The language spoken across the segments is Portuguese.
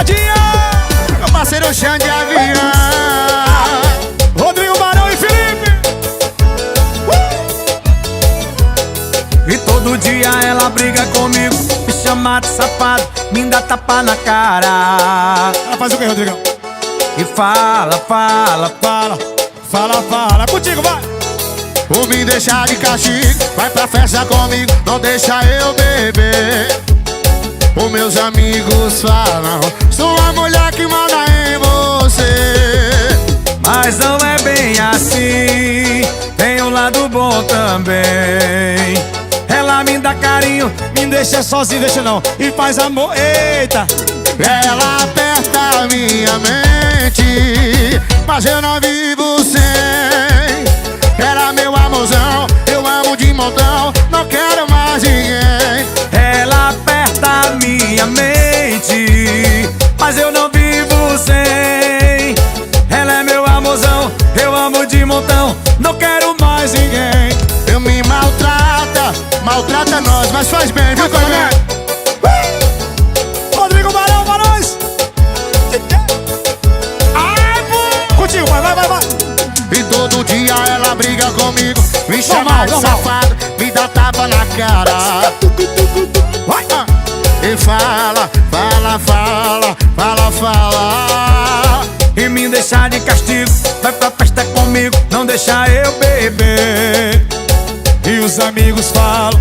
Pisadinha! Meu parceiro Xande de Avião, Rodrigo Barão e Felipe! E todo dia ela briga comigo, me chama de safado, me dá tapa na cara. Ela faz o que, Rodrigão? E fala, fala, fala. Fala, contigo, vai! por me deixar de castigo, vai pra festa comigo, não deixa eu beber. Os meus amigos falam, sou a mulher que manda em você. Mas não é bem assim, tem um lado bom também. Ela me dá carinho, Me deixa sozinho, deixa não. E faz amor, eita! Ela aperta minha mente, mas eu não vivo sem. Era meu amorzão, eu amo de montão, não quero mais ninguém. ela aperta minha mente, mas eu não vivo sem. Ela é meu amorzão, eu amo de montão, não quero mais ninguém. Eu me maltrata nós, mas faz bem, viu, Coné? Rodrigo Barão, Barões! Ai, pô! Contigo, vai! E todo dia ela briga comigo, me chama Normal, de normal. safado, me dá tapa na cara. Vai! E fala, E me deixar de castigo, vai pra festa comigo, não deixa eu beber. E os amigos falam,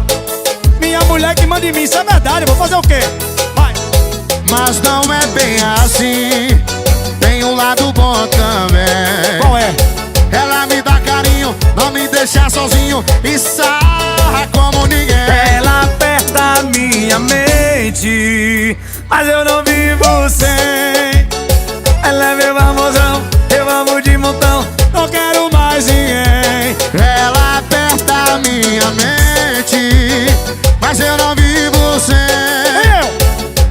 minha mulher que manda em mim, isso é verdade, vou fazer o quê? Vai! mas não é bem assim, tem um lado bom também. Qual é? Ela me dá carinho, não me deixa sozinho e sarra como ninguém. Ela aperta minha mente, mas eu não vivo sem. Ela é meu amorzão, eu amo de montão, Não quero mais ninguém. Ela aperta minha mente, mas eu não vivo sem.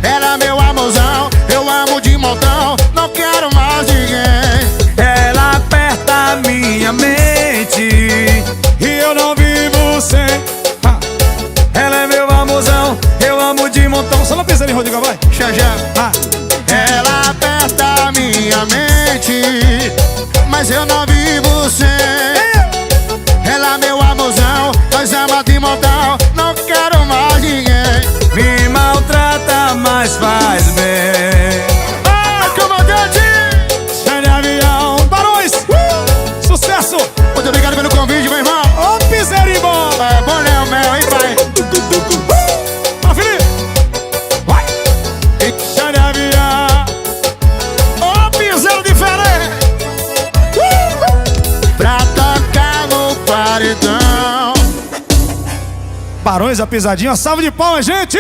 Ela é meu amorzão, eu amo de montão, não quero mais ninguém. ela aperta minha mente, E eu não vivo sem. Ha. ela é meu amorzão, eu amo de montão. Só não pisa ali, Rodrigo, vai! Xanjã. Ha. Ela aperta minha mente, mas eu não vivo sem. Ela é meu amorzão, nós ama de montão, não quero mais ninguém. Me maltrata, mas faz bem. Ah, comandante! Xande de Avião, Barões! Sucesso! Muito obrigado pelo convite, meu irmão. Ô, piseirinho bom! É bom, né, o mel, hein, pai? Vai, Felipe! Vai! Xande de Avião! Ô, piseiro diferente! Pra tocar no paredão. Barões, a pisadinha, salve de palmas, gente!